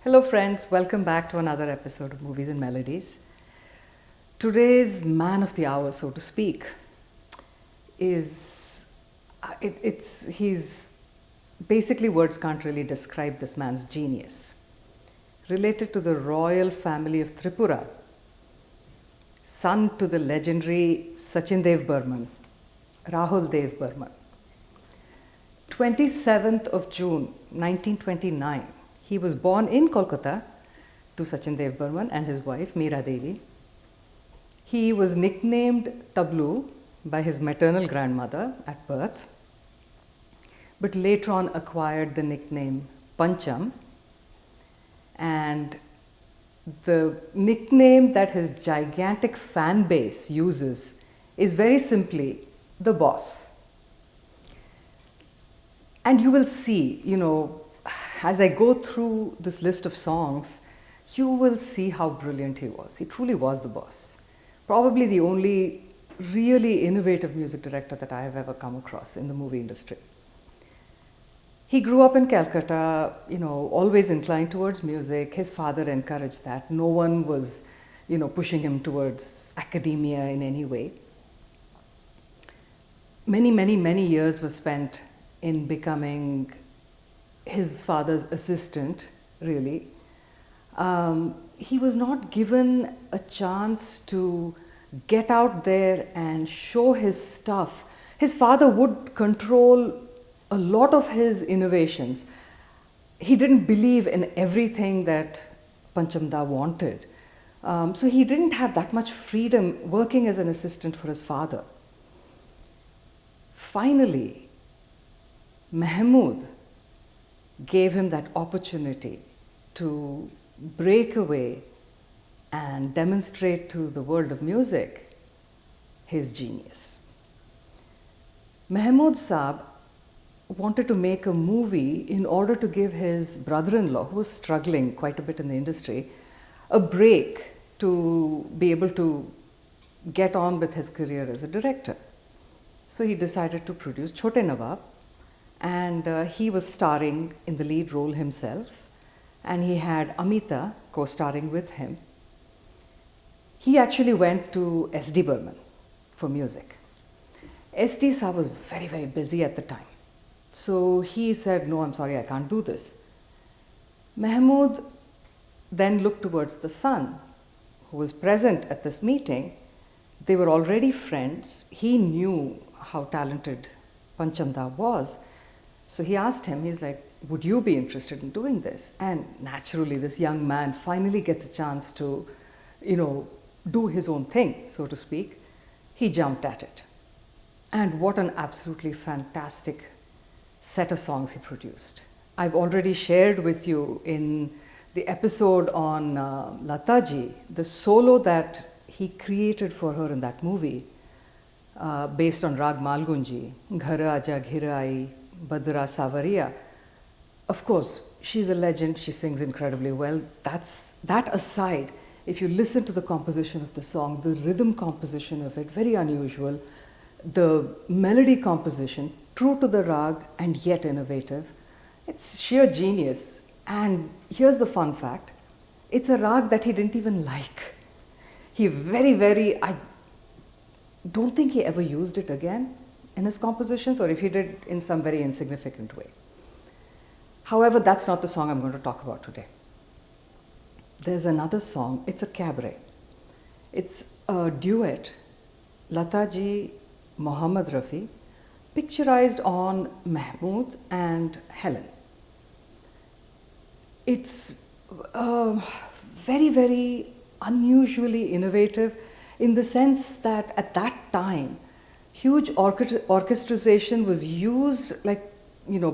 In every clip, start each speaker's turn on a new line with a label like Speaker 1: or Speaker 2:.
Speaker 1: Hello friends, welcome back to another episode of Movies and Melodies. Today's man of the hour, so to speak, is, he's basically, words can't really describe this man's genius. Related to the royal family of Tripura, son to the legendary Sachin Dev Burman, Rahul Dev Burman. 27th of June 1929, he was born in Kolkata to Sachin Dev Burman and his wife Meera Devi. He was nicknamed Tablu by his maternal grandmother at birth, but later on acquired the nickname Pancham. And the nickname that his gigantic fan base uses is very simply the boss. And you will see, as I go through this list of songs, you will see how brilliant he was. He truly was the boss. Probably the only really innovative music director that I have ever come across in the movie industry. He grew up in Calcutta, always inclined towards music. His father encouraged that. No one was, pushing him towards academia in any way. Many years were spent in becoming his father's assistant, really. He was not given a chance to get out there and show his stuff. His father would control a lot of his innovations. He didn't believe in everything that Panchamda wanted. So he didn't have that much freedom working as an assistant for his father. Finally, Mahmood gave him that opportunity to break away and demonstrate to the world of music his genius. Mahmood Saab wanted to make a movie in order to give his brother-in-law, who was struggling quite a bit in the industry, a break to be able to get on with his career as a director. So he decided to produce Chote Nawab, and he was starring in the lead role himself, and he had Amita co-starring with him. He actually went to S.D. Burman for music. S.D. Saab was very busy at the time. So he said, no, I'm sorry, I can't do this. Mahmood then looked towards the son, who was present at this meeting. They were already friends. He knew how talented Panchamda was. So he asked him, he's like, would you be interested in doing this? And naturally, this young man finally gets a chance to, do his own thing, so to speak. He jumped at it. And what an absolutely fantastic set of songs he produced. I've already shared with you in the episode on Lataji, the solo that he created for her in that movie, based on Rag Malgunji, Ghar Aja Ghir Aayi, Badra Savariya. Of course, she's a legend, she sings incredibly well. That aside, if you listen to the composition of the song, the rhythm composition of it, very unusual, the melody composition, true to the rag and yet innovative, it's sheer genius. And here's the fun fact, it's a rag that he didn't even like. He I don't think he ever used it again in his compositions, or if he did, in some very insignificant way. However, that's not the song I'm going to talk about today. There's another song, it's a cabaret. It's a duet, Lataji, Mohammad Rafi, picturized on Mahmood and Helen. It's very unusually innovative in the sense that at that time, huge orchestration was used by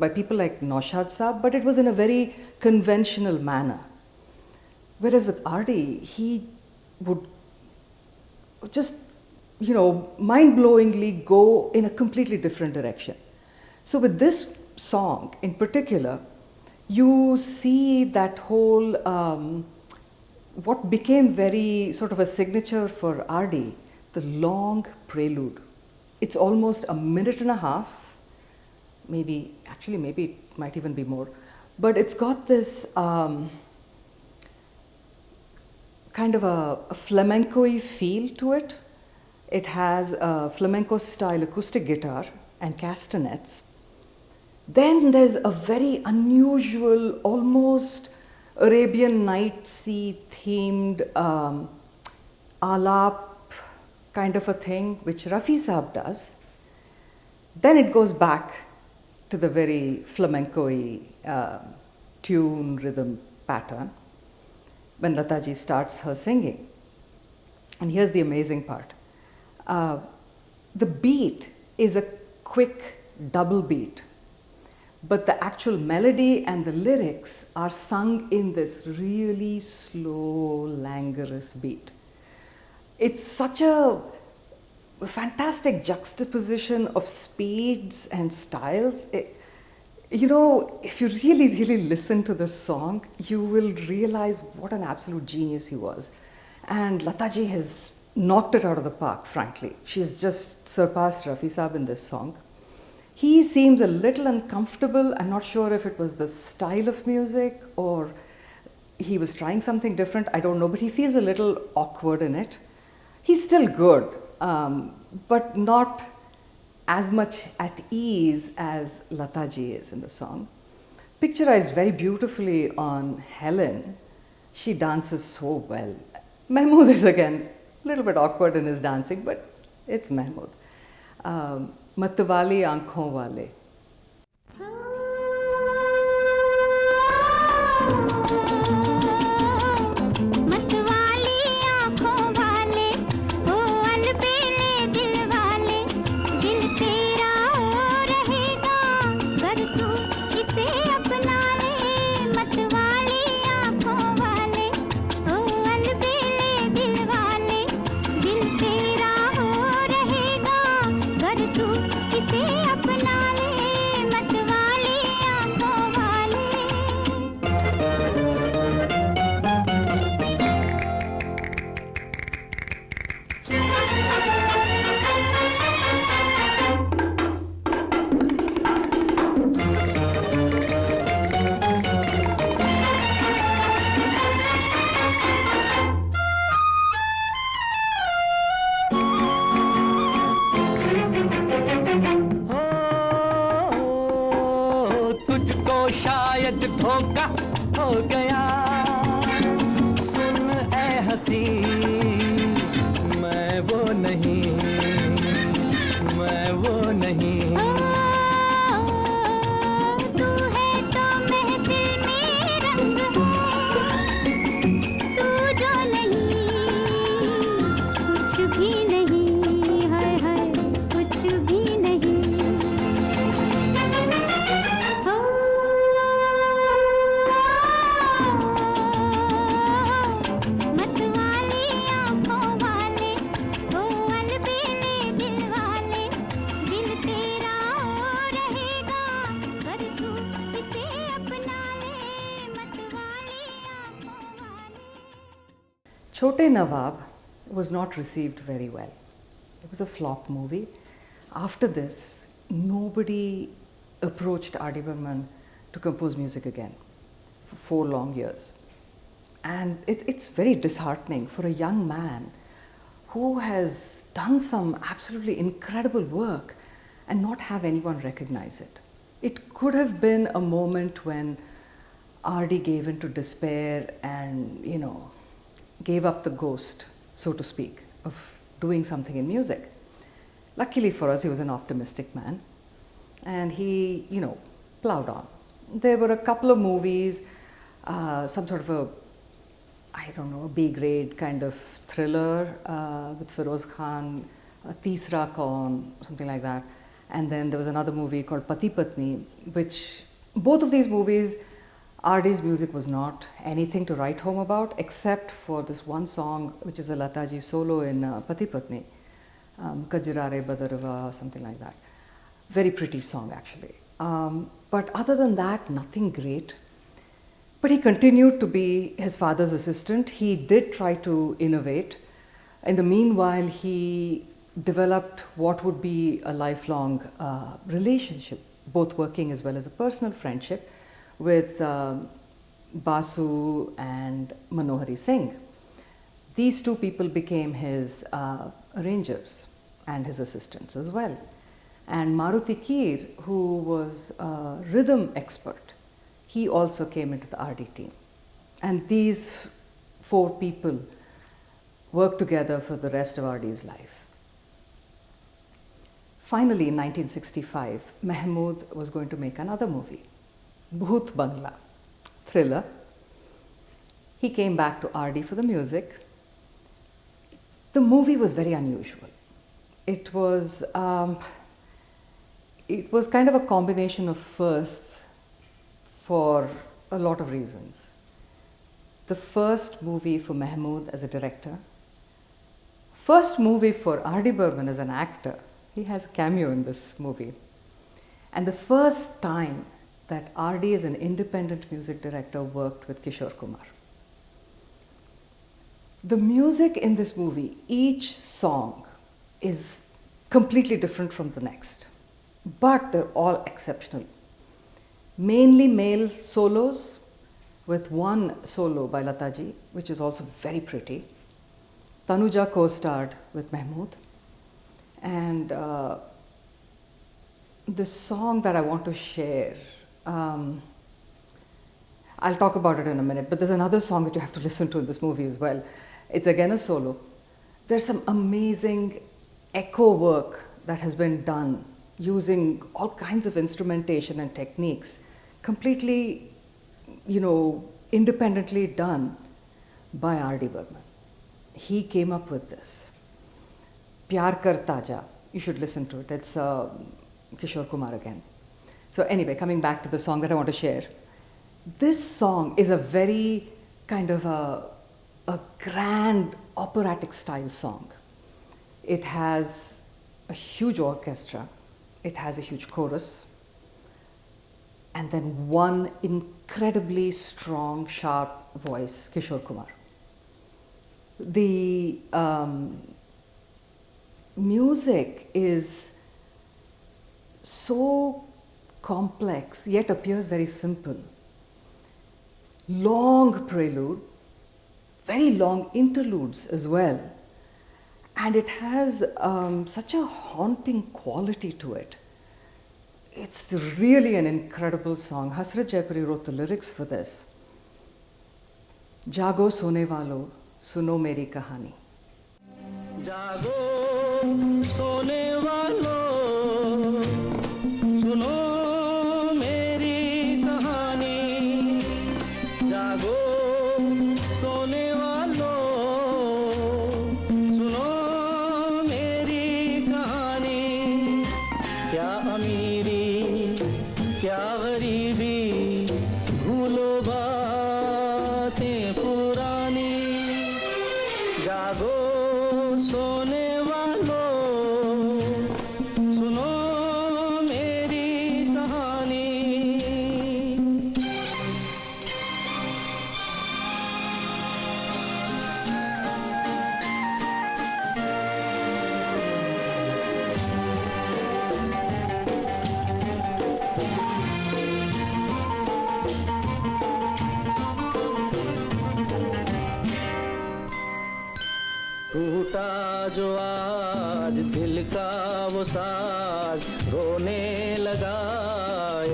Speaker 1: people like Naushad Saab, but it was in a very conventional manner. Whereas with R.D., he would just, mind-blowingly go in a completely different direction. So with this song in particular, you see that whole, what became very sort of a signature for R.D., the long prelude. It's almost a minute and a half, maybe it might even be more, but it's got this kind of a flamenco-y feel to it. It has a flamenco-style acoustic guitar and castanets. Then there's a very unusual, almost Arabian Nights-y themed alap kind of a thing, which Rafi Saab does. Then it goes back to the very flamenco-y tune, rhythm pattern when Lataji starts her singing. And here's the amazing part. The beat is a quick double beat, but the actual melody and the lyrics are sung in this really slow, languorous beat. It's such a fantastic juxtaposition of speeds and styles. You know, if you really, really listen to this song, you will realize what an absolute genius he was. And Lataji has knocked it out of the park, frankly. She's just surpassed Rafi Saab in this song. He seems a little uncomfortable. I'm not sure if it was the style of music or he was trying something different. I don't know, but he feels a little awkward in it. He's still good, but not as much at ease as Lataji is in the song. Picturized very beautifully on Helen. She dances so well. Mahmood is again a little bit awkward in his dancing, but it's Mahmood. Matwali aankhon wale.
Speaker 2: धोखा हो गया सुन ए हसी मैं वो नहीं
Speaker 3: तू है तो महफिल में रंग तू जो नहीं कुछ भी नहीं हाय हाय कुछ भी नहीं
Speaker 1: Chote Nawab was not received very well. It was a flop movie. After this, nobody approached R.D. Burman to compose music again for 4 long years. And it's very disheartening for a young man who has done some absolutely incredible work and not have anyone recognize it. It could have been a moment when R.D. gave in to despair and, gave up the ghost, so to speak, of doing something in music. Luckily for us, he was an optimistic man, and he, plowed on. There were a couple of movies, some sort of a B-grade kind of thriller with Feroz Khan, Teesra Kaun, something like that. And then there was another movie called Pati Patni, which both of these movies, R.D.'s music was not anything to write home about, except for this one song, which is a Lataji solo in Pati Patni, Kajrare Badarva, something like that. Very pretty song, actually. But other than that, nothing great. But he continued to be his father's assistant. He did try to innovate. In the meanwhile, he developed what would be a lifelong relationship, both working as well as a personal friendship, with Basu and Manohari Singh. These two people became his arrangers and his assistants as well. And Maruti Keer, who was a rhythm expert, he also came into the RD team. And these four people worked together for the rest of RD's life. Finally, in 1965, Mahmood was going to make another movie, Bhoot Bangla, thriller. He came back to RD for the music. The movie was very unusual. It was kind of a combination of firsts for a lot of reasons. The first movie for Mahmood as a director, first movie for R.D. Burman as an actor. He has a cameo in this movie. And the first time that R.D. as an independent music director worked with Kishore Kumar. The music in this movie, each song is completely different from the next, but they're all exceptional. Mainly male solos, with one solo by Lataji, which is also very pretty. Tanuja co-starred with Mahmood. And the song that I want to share, I'll talk about it in a minute, but there's another song that you have to listen to in this movie as well. It's again a solo. There's some amazing echo work that has been done using all kinds of instrumentation and techniques, completely, independently done by R.D. Burman. He came up with this. Pyar Karta Ja, you should listen to it. It's Kishore Kumar again. So anyway, coming back to the song that I want to share. This song is a very kind of a grand operatic style song. It has a huge orchestra, it has a huge chorus, and then one incredibly strong, sharp voice, Kishore Kumar. The music is so complex, yet appears very simple. Long prelude, very long interludes as well. And it has such a haunting quality to it. It's really an incredible song. Hasrat Jaipuri wrote the lyrics for this. Jago sone walo, suno meri kahani.
Speaker 2: जागो सोने वालों सुनो मेरी कहानी जागो सोने वालों सुनो मेरी कहानी क्या अमीरी क्या गरीबी भूलो बातें पुरानी जागो सोने वालों सुनो मेरी कहानी टूटा जो आज दिल का वो साज रोने लगा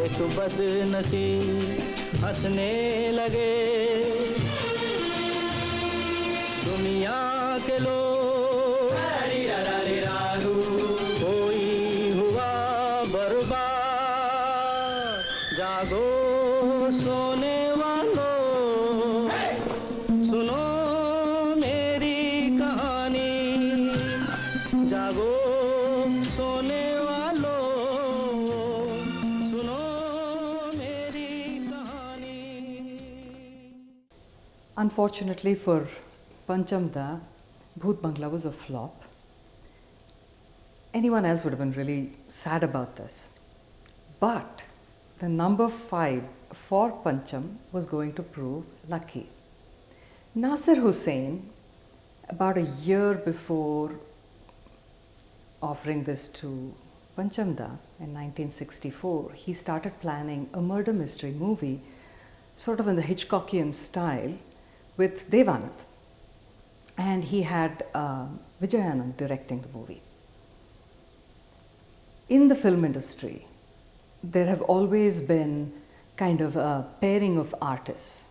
Speaker 2: एक बदनसीब हंसने लगे दुनिया के लोग कोई हुआ बर्बाद जागो सोने वालों सुनो मेरी कहानी जागो सोने वालों सुनो मेरी कहानी.
Speaker 1: Unfortunately for Panchamda, Bhoot Bangla was a flop. Anyone else would have been really sad about this. But the number 5 for Pancham was going to prove lucky. Nasir Hussain, about a year before offering this to Panchamda in 1964, he started planning a murder mystery movie, sort of in the Hitchcockian style, with Devanand. and he had Vijayanand directing the movie. In the film industry, there have always been kind of a pairing of artists.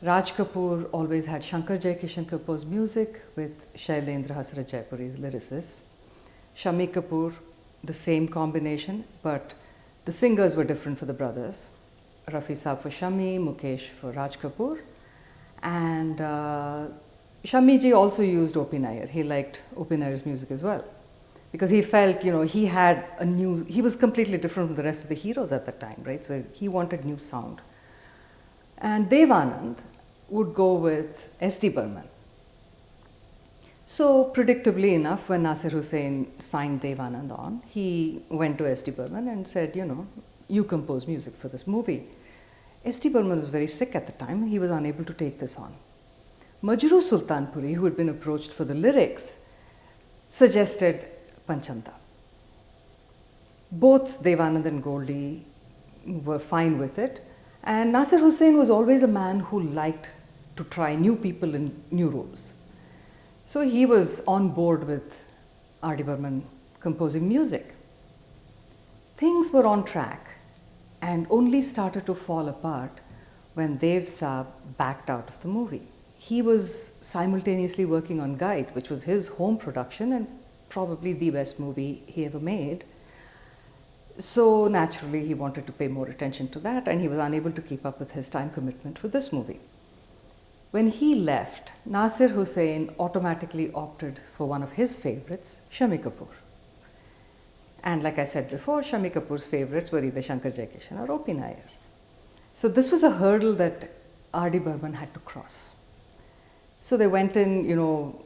Speaker 1: Raj Kapoor always had Shankar Jaikishan compose music with Shailendra Hasrat Jaipuri's lyricists. Shami Kapoor, the same combination, but the singers were different for the brothers. Rafi Saab for Shami, Mukesh for Raj Kapoor, and Shami ji also used O.P. Nair. He liked O.P. Nair's music as well, because he felt, he had he was completely different from the rest of the heroes at that time, right? So he wanted new sound. And Devanand would go with S.D. Burman. So predictably enough, when Nasir Hussain signed Devanand on, he went to S.D. Burman and said, you compose music for this movie. S.D. Burman was very sick at the time. He was unable to take this on. Majrooh Sultanpuri, who had been approached for the lyrics, suggested Panchamda. Both Devanand and Goldie were fine with it. And Nasir Hussain was always a man who liked to try new people in new roles. So he was on board with R.D. Burman composing music. Things were on track and only started to fall apart when Dev Saab backed out of the movie. He was simultaneously working on Guide, which was his home production and probably the best movie he ever made. So naturally, he wanted to pay more attention to that, and he was unable to keep up with his time commitment for this movie. When he left, Nasir Hussain automatically opted for one of his favorites, Shami Kapoor. And like I said before, Shami Kapoor's favorites were either Shankar Jaikishan or O.P. Nair. So this was a hurdle that R.D. Burman had to cross. So they went in,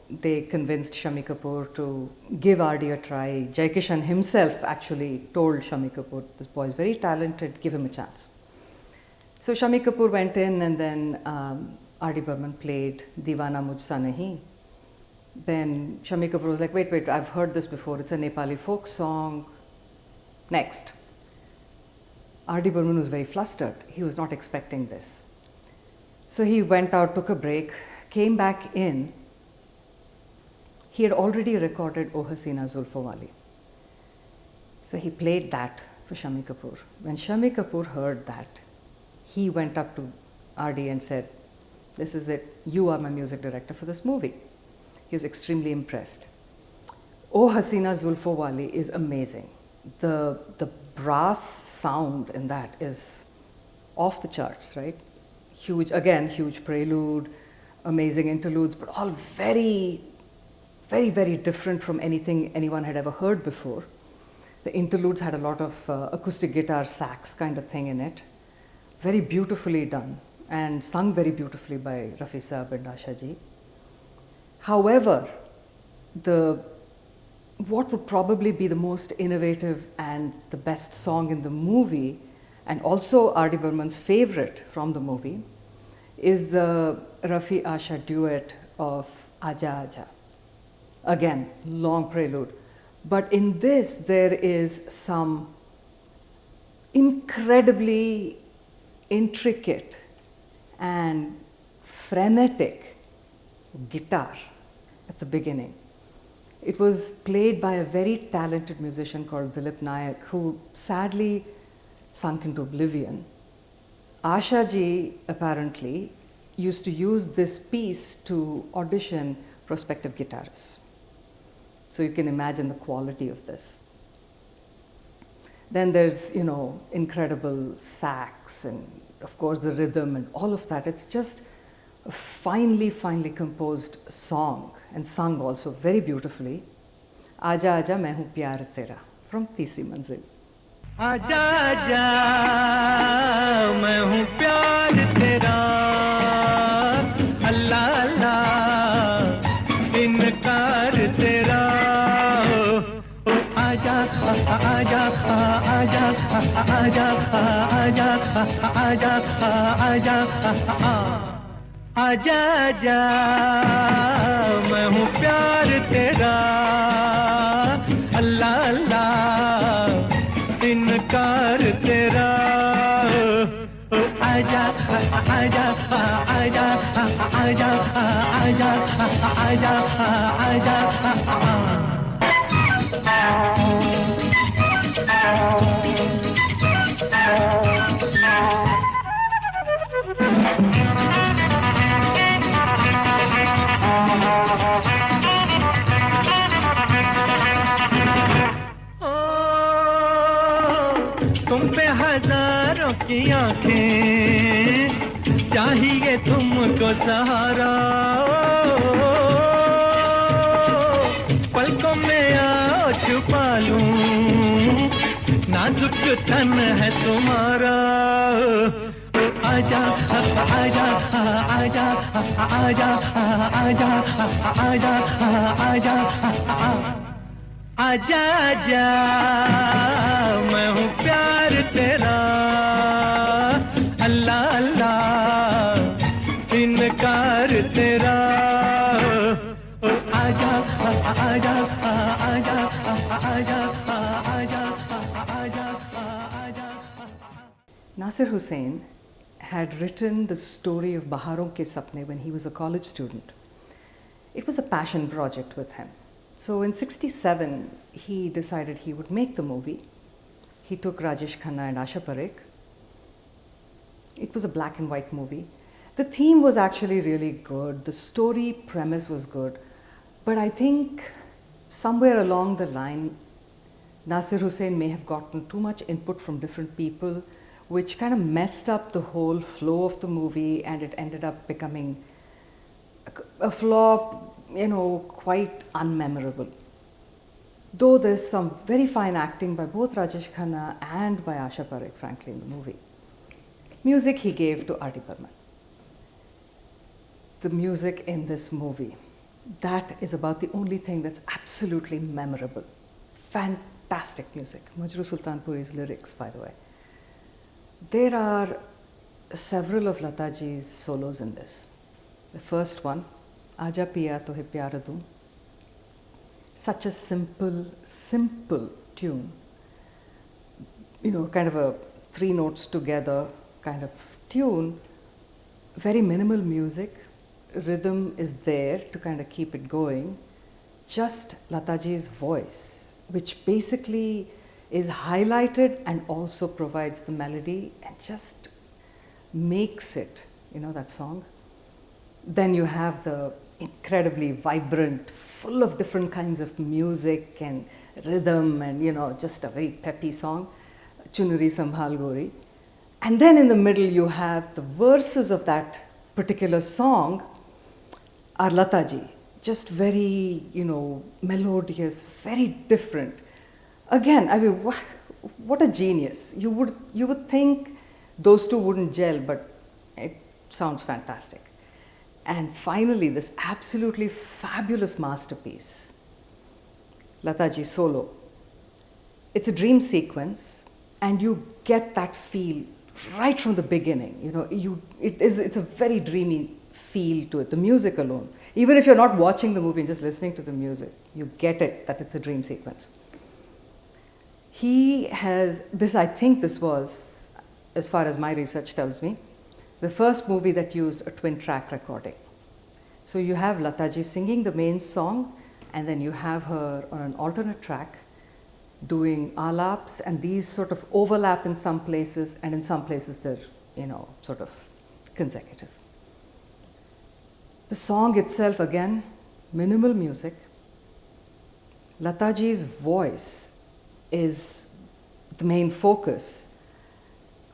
Speaker 1: they convinced Shami Kapoor to give R.D. a try. Jaikishan himself actually told Shami Kapoor, this boy is very talented, give him a chance. So Shami Kapoor went in, and then R.D. Burman played Deewana Mujhsa Nahi. Then Shami Kapoor was like, wait, I've heard this before, it's a Nepali folk song. Next. R.D. Burman was very flustered. He was not expecting this. So he went out, took a break, came back in. He had already recorded O Hasina Zulfo Wali. So he played that for Shami Kapoor. When Shami Kapoor heard that, he went up to R.D. and said, this is it, you are my music director for this movie. He was extremely impressed. O Hasina Zulfo Wali is amazing. The brass sound in that is off the charts, right? Huge prelude, amazing interludes, but all very, very, very different from anything anyone had ever heard before. The interludes had a lot of acoustic guitar, sax kind of thing in it. Very beautifully done and sung very beautifully by Rafi Saab and Asha ji. However, what would probably be the most innovative and the best song in the movie, and also R.D. Burman's favorite from the movie, is the Rafi Asha duet of Aja Aja. Again, long prelude. But in this, there is some incredibly intricate and frenetic guitar at the beginning. It was played by a very talented musician called Dilip Nayak, who sadly sunk into oblivion. Asha ji apparently used to use this piece to audition prospective guitarists. So you can imagine the quality of this. Then there's, incredible sax and of course the rhythm and all of that. It's just a finely composed song and sung also very beautifully. Aja Aja Main Hu Pyar Tera from Teesri Manzil.
Speaker 2: आजा आजा मैं हूँ प्यार तेरा अल्लाह अल्लाह इनकार तेरा ओ आजा आजा आजा आजा आजा आजा आजा आजा आजा मैं हूँ प्यार तेरा अल्लाह अल्लाह इनकार तेरा आजा आजा आजा आजा आजा आजा आजा आजा तुम पे हजारों की आंखें, चाहिए तुमको सहारा, पलकों में आओ छुपा लूं, नाजुक तन है तुम्हारा। आजा आजा आजा आजा आजा आजा आजा आजा आजा, मैं हूँ प्यार तेरा, अल्लाह अल्लाह इनकार तेरा। आजा आजा आजा आजा आजा आजा आजा।
Speaker 1: Nasir Hussain had written the story of Baharon Ke Sapne when he was a college student. It was a passion project with him. So in '67, he decided he would make the movie. He took Rajesh Khanna and Asha Parekh. It was a black and white movie. The theme was actually really good. The story premise was good. But I think somewhere along the line, Nasir Hussain may have gotten too much input from different people, which kind of messed up the whole flow of the movie, and it ended up becoming a flop, quite unmemorable. Though there's some very fine acting by both Rajesh Khanna and by Asha Parekh, frankly, in the movie. Music he gave to R.D. Burman. The music in this movie, that is about the only thing that's absolutely memorable. Fantastic music. Majroo Sultanpuri's lyrics, by the way. There are several of Lataji's solos in this. The first one, Aja Piya Tohe Pyar Dun. Such a simple tune. Kind of a 3 notes together kind of tune. Very minimal music. Rhythm is there to kind of keep it going. Just Lataji's voice, which basically is highlighted and also provides the melody and just makes it, that song. Then you have the incredibly vibrant, full of different kinds of music and rhythm and, just a very peppy song, Chunari Sambhal Gori. And then in the middle you have the verses of that particular song are Lataji, just very, melodious, very different. Again, I mean, what a genius. You would think those two wouldn't gel, but it sounds fantastic. And finally, this absolutely fabulous masterpiece, Lataji solo. It's a dream sequence, and you get that feel right from the beginning. It's a very dreamy feel to it, the music alone. Even if you're not watching the movie and just listening to the music, you get it, that it's a dream sequence. I think this was, as far as my research tells me, the first movie that used a twin track recording. So you have Lataji singing the main song, and then you have her on an alternate track doing alaps, and these sort of overlap in some places, and in some places they're, sort of consecutive. The song itself, again, minimal music. Lataji's voice is the main focus.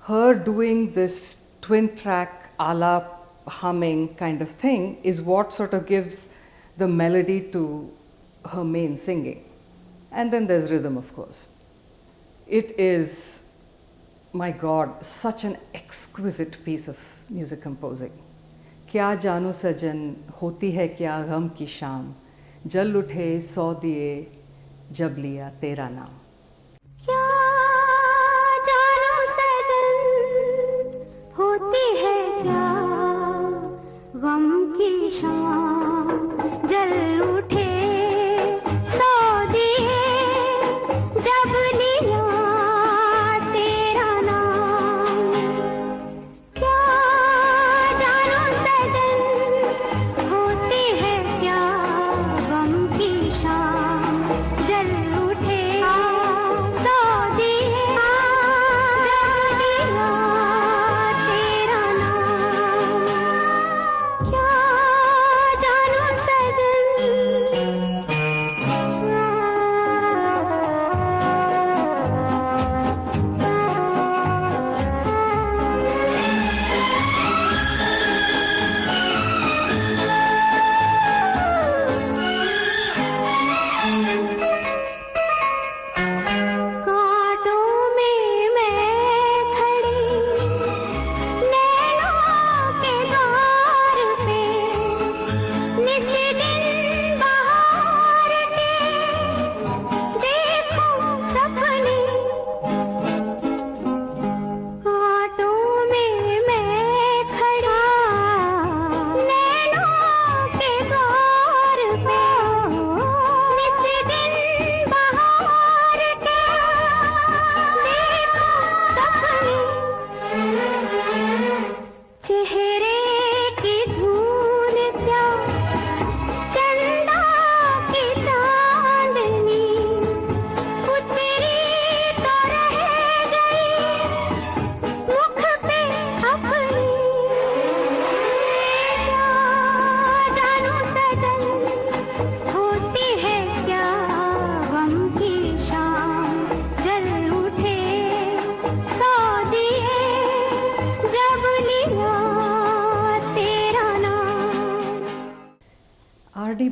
Speaker 1: Her doing this twin track alap humming kind of thing is what sort of gives the melody to her main singing. And then there's rhythm, of course. It is, my God, such an exquisite piece of music composing. क्या जानू सजन होती है क्या गम की शाम जल उठे सौ दिए जब लिया तेरा नाम
Speaker 3: क्या जानू सजन होती है क्या गम की शाम जल उठे सौ दिए जब लिया तेरा नाम क्या जानू सजन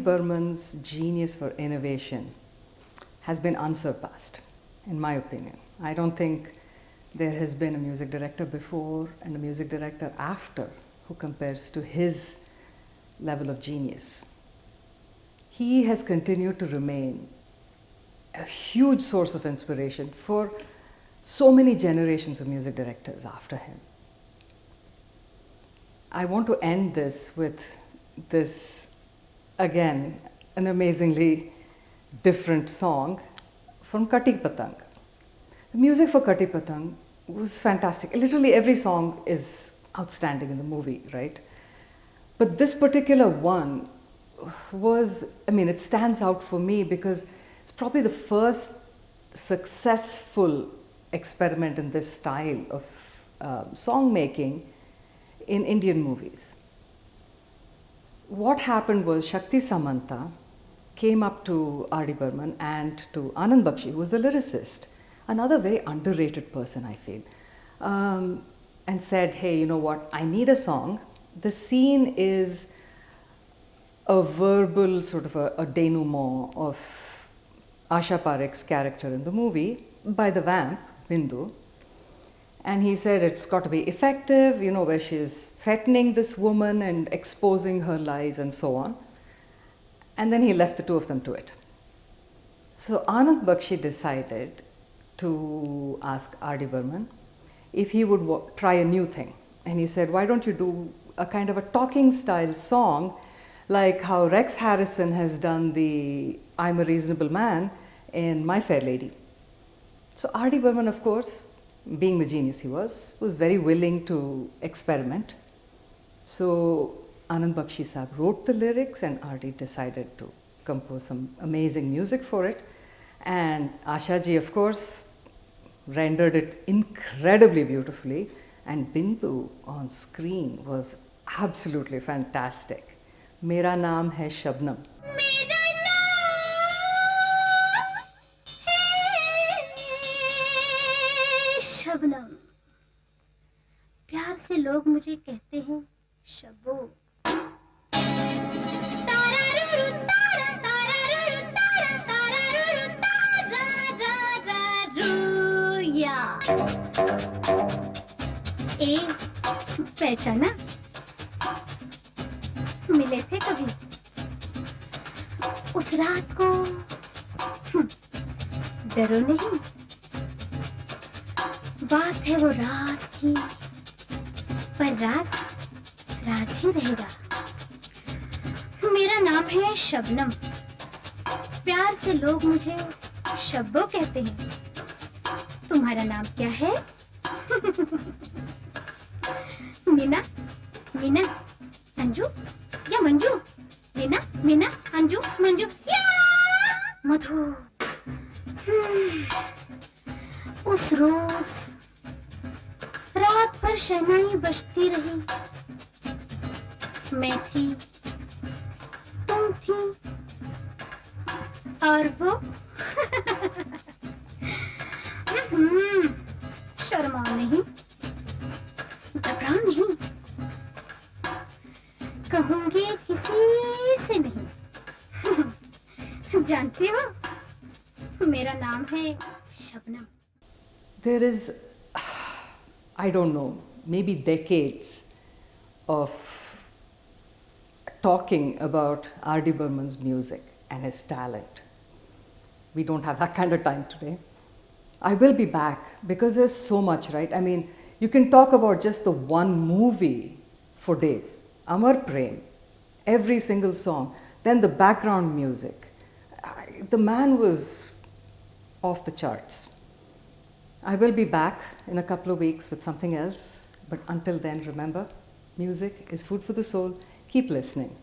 Speaker 1: Burman's genius for innovation has been unsurpassed, in my opinion. I don't think there has been a music director before and a music director after who compares to his level of genius. He has continued to remain a huge source of inspiration for so many generations of music directors after him. I want to end this with this, again, an amazingly different song from Kati Patang. The music for Kati Patang was fantastic. Literally every song is outstanding in the movie, right? But this particular one was, it stands out for me because it's probably the first successful experiment in this style of song making in Indian movies. What happened was Shakti Samanta came up to R.D. Burman and to Anand Bakshi, who was the lyricist, another very underrated person, I feel, and said, hey, you know what, I need a song. The scene is a verbal sort of a denouement of Asha Parekh's character in the movie by the vamp, Bindu. And he said it's got to be effective, where she's threatening this woman and exposing her lies and so on. And then he left the two of them to it. So Anand Bakshi decided to ask R.D. Burman if he would try a new thing. And he said, why don't you do a kind of a talking style song like how Rex Harrison has done the I'm a Reasonable Man in My Fair Lady. So R.D. Burman, of course, being the genius he was very willing to experiment. So Anand Bakshi Sahab wrote the lyrics and R.D. decided to compose some amazing music for it. And Asha ji, of course, rendered it incredibly beautifully. And Bindu on screen was absolutely fantastic. Mera naam hai Shabnam.
Speaker 3: Shabnam, प्यार से लोग मुझे कहते हैं शबो। ए पहचाना, मिले थे कभी उस रात को? डरो नहीं, बात है वो राज की, पर राज राज ही रहेगा। मेरा नाम है शबनम, प्यार से लोग मुझे शब्बो कहते हैं। तुम्हारा नाम क्या है? मीना, मीना, अंजू या मंजू? मीना, मीना, अंजू, मंजू या मधु। उस रोज रात भर शहनाई बजती रही। मैं थी, तुम थी, और वो शर्माओ नहीं, घबराओ नहीं, कहूंगी किसी से नहीं। जानती हो, मेरा नाम है Shabnam.
Speaker 1: There is, I don't know, maybe decades of talking about R.D. Burman's music and his talent. We don't have that kind of time today. I will be back because there's so much, right? You can talk about just the one movie for days. Amar Prem, every single song, then the background music. The man was off the charts. I will be back in a couple of weeks with something else, but until then, remember, music is food for the soul. Keep listening.